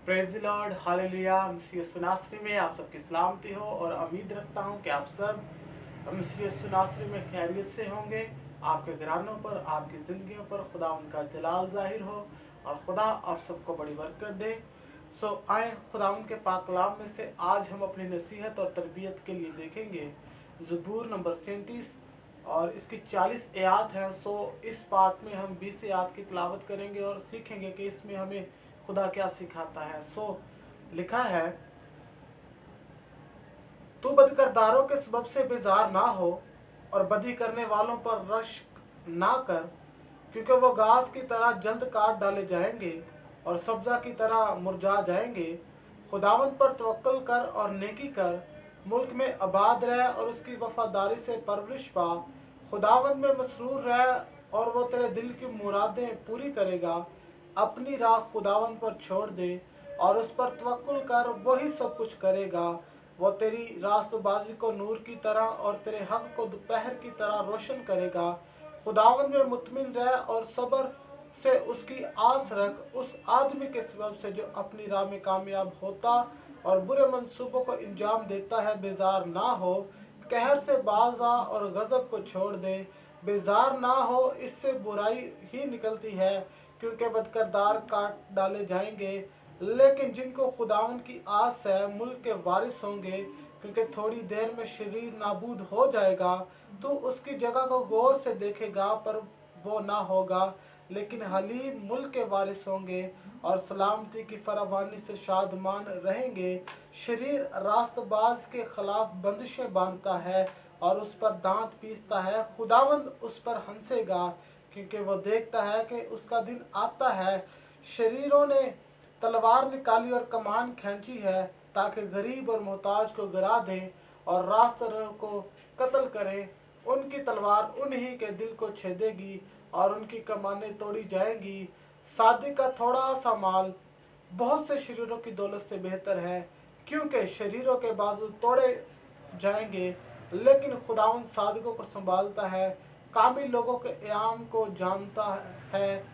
Praise the lord, hallelujah. मसीह यीशु नासरी में आप सबकी सलामती हो और उम्मीद रखता हूं कि आप सब मसीह यीशु नासरी में खैरियत से होंगे। आपके घरानों पर, आपकी ज़िंदगियों पर खुदा उनका जलाल जाहिर हो और खुदा आप सबको बड़ी बरकत दे। आए खुदा उनके पाक कलाम में से आज हम अपनी नसीहत और तरबियत के लिए देखेंगे ज़बूर नंबर 37 और इसकी 40 आयत हैं। इस पार्ट में हम 20 आयत की तिलावत करेंगे और सीखेंगे कि इसमें हमें खुदा क्या सिखाता है। लिखा है, तू बदकरदारों के सबब से बेजार ना हो और बदी करने वालों पर रश्क ना कर, क्योंकि वो घास की तरह जल्द काट डाले जाएंगे और सब्जा की तरह मुरझा जाएंगे। खुदावंद पर तवक्कल कर और नेकी कर, मुल्क में आबाद रह और उसकी वफादारी से परवरिश पा। खुदावंद में मसरूर रह और वो तेरे दिल की मुरादें पूरी करेगा। अपनी राह खुदावंद पर छोड़ दे और उस पर तवक्कुल कर, वही सब कुछ करेगा। वो तेरी रास्तबाजी को नूर की तरह और तेरे हक को दोपहर की तरह रोशन करेगा। खुदावंद में मुतमिन रह और सब्र से उसकी आस रख, उस आदमी के सबब से जो अपनी राह में कामयाब होता और बुरे मंसूबों को इंजाम देता है। बेजार ना हो, कहर से बाज आ और गजब को छोड़ दे। बेजार ना हो, इससे बुराई ही निकलती है, क्योंकि बदकरदार काट डाले जाएंगे, लेकिन जिनको खुदावन की आस है मुल्क के वारिस होंगे। क्योंकि थोड़ी देर में शरीर नाबूद हो जाएगा, तो उसकी जगह को गौर से देखेगा पर वो ना होगा, लेकिन हलीम मुल्क के वारिस होंगे और सलामती की फरावानी से शादमान रहेंगे। शरीर रास्तबाज के खिलाफ बंदिशें बांधता है और उस पर दांत पीसता है। खुदावंद उस पर हंसेगा, क्योंकि वो देखता है कि उसका दिन आता है। शरीरों ने तलवार निकाली और कमान खींची है, ताकि गरीब और मोहताज को गिरा दें और रास्तरों को कत्ल करें। उनकी तलवार उन्हीं के दिल को छेदेगी और उनकी कमानें तोड़ी जाएंगी। शादी का थोड़ा सा माल बहुत से शरीरों की दौलत से बेहतर है, क्योंकि शरीरों के बाजू तोड़े जाएंगे, लेकिन खुदावंद सादिकों को संभालता है। कामिल लोगों के क़याम को जानता है,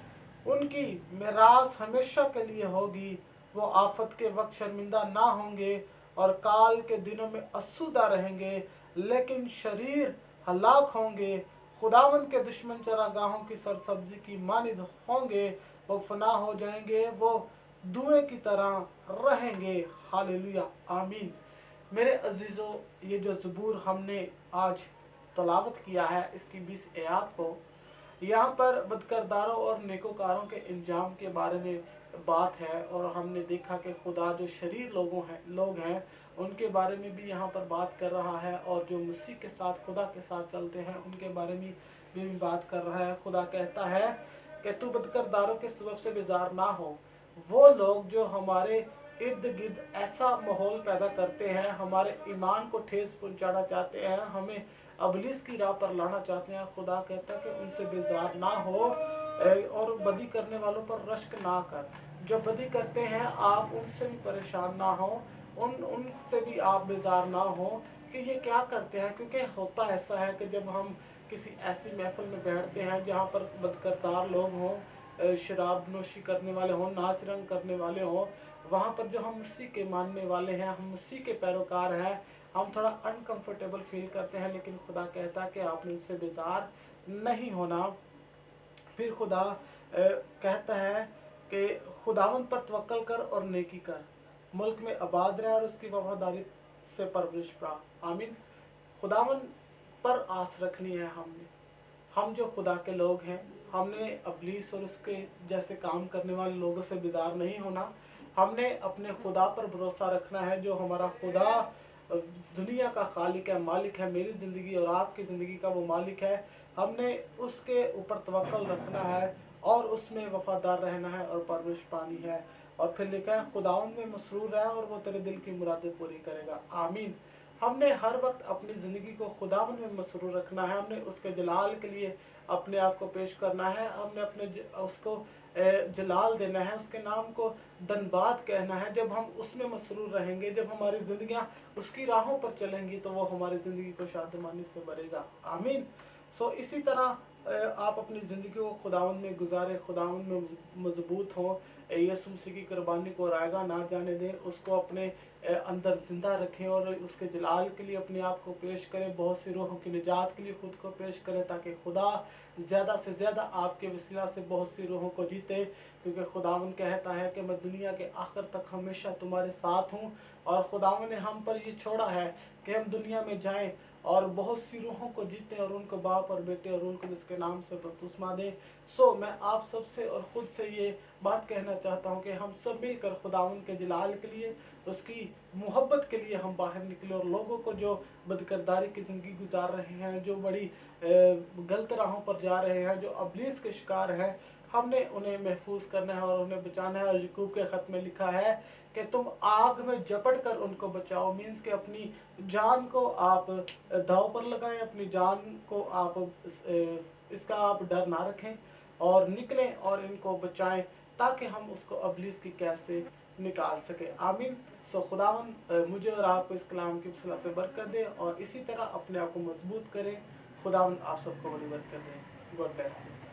उनकी मिरास हमेशा के लिए होगी। वो आफत के वक्त शर्मिंदा ना होंगे और काल के दिनों में असुदा रहेंगे, लेकिन शरीर हलाक होंगे। खुदावन के दुश्मन चरागाहों की सरसब्जी की मानिद होंगे, वो फना हो जाएंगे, वो धुएं की तरह रहेंगे। हालेलुया, आमीन। मेरे अजीज़ों, ये जो ज़बूर हमने आज तलावत किया है, इसकी 20 आयत को, यहाँ पर बदकरदारों और नेकोकारों के इंजाम के बारे में बात है। और हमने देखा कि खुदा जो शरीर लोग हैं उनके बारे में भी यहाँ पर बात कर रहा है, और जो मसीह के साथ, खुदा के साथ चलते हैं, उनके बारे में भी बात कर रहा है। खुदा कहता है कि तू बदकरदारों के सबब से बेजार ना हो। वो लोग जो हमारे इर्द गिर्द ऐसा माहौल पैदा करते हैं, हमारे ईमान को ठेस पहुंचाना चाहते हैं, हमें अबलिस की राह पर लाना चाहते हैं, खुदा कहता है कि उनसे बेजार ना हो और बदी करने वालों पर रश्क ना कर। जो बदी करते हैं आप उनसे भी परेशान ना हो, उनसे भी आप बेजार ना हो कि ये क्या करते हैं। क्योंकि होता ऐसा है कि जब हम किसी ऐसी महफिल में बैठते हैं जहाँ पर बदकरदार लोग हों, शराब नोशी करने वाले हों, नाच रंग करने वाले हों, वहाँ पर जो हम मसीह के मानने वाले हैं, हम मसीह के पैरोकार हैं, हम थोड़ा अनकंफर्टेबल फील करते हैं, लेकिन खुदा कहता है कि आपने उससे बेजार नहीं होना। फिर खुदा कहता है कि खुदावंद पर तवक्कल कर और नेकी कर, मुल्क में आबाद रह और उसकी वफादारी से परवरिश पा। आमीन। खुदावंद पर आस रखनी है हमने। हम जो खुदा के लोग हैं, हमने अबलीस और उसके जैसे काम करने वाले लोगों से बेजार नहीं होना। हमने अपने खुदा पर भरोसा रखना है, जो हमारा खुदा दुनिया का खालिक है, मालिक है। मेरी ज़िंदगी और आपकी ज़िंदगी का वो मालिक है। हमने उसके ऊपर तवक्कल रखना है और उसमें वफादार रहना है और परवरिश पानी है। और फिर लिखा है, खुदावंद में मसरूर है और वो तेरे दिल की मुरादें पूरी करेगा। आमीन। हमने हर वक्त अपनी ज़िंदगी को खुदावंद में मसरूर रखना है। हमने उसके जलाल के लिए अपने आप को पेश करना है। हमने उसको जलाल देना है, उसके नाम को धन्यवाद कहना है। जब हम उसमें मसरूर रहेंगे, जब हमारी ज़िंदगियाँ उसकी राहों पर चलेंगी, तो वो हमारी ज़िंदगी को शादमानी से भरेगा। आमीन। इसी तरह आप अपनी ज़िंदगी को खुदावंद में गुजारें, खुदावंद में मजबूत हों, यीशु मसीह की कुर्बानी को रायगा ना जाने दें, उसको अपने अंदर जिंदा रखें और उसके जलाल के लिए अपने आप को पेश करें, बहुत सी रूहों की निजात के लिए खुद को पेश करें, ताकि खुदा ज़्यादा से ज़्यादा आपके वसीला से बहुत सी रूहों को जीते। क्योंकि खुदावन कहता है कि मैं दुनिया के आखिर तक हमेशा तुम्हारे साथ हूँ, और खुदावन ने हम पर ये छोड़ा है कि हम दुनिया में जाएं और बहुत सी रूहों को जीतें और उनको बाप और बेटे और उनको जिसके नाम से बपतिस्मा दें। सो मैं आप सबसे और ख़ुद से ये बात कहना चाहता हूँ कि हम सब मिलकर खुदावन के जलाल के लिए, उसकी मोहब्बत के लिए हम बाहर निकले, और लोगों को जो बदकिरदारी की ज़िंदगी गुजार रहे हैं, जो बड़ी गलत राहों पर जा रहे हैं, जो इब्लीस के शिकार हैं, हमने उन्हें महफूज करना है और उन्हें बचाना है। और याकूब के ख़त में लिखा है कि तुम आग में झपट कर उनको बचाओ, मीन्स कि अपनी जान को आप दांव पर लगाएं, अपनी जान को आप इसका आप डर ना रखें और निकलें और इनको बचाएं, ताकि हम उसको इब्लीस की कैद से निकाल सके। आमीन। सो खुदावन मुझे और आपको इस कलाम की वसीला से बरकत दे और इसी तरह अपने आप को मजबूत करें। खुदावन आप सबको बड़ी बरकत दे। God bless you.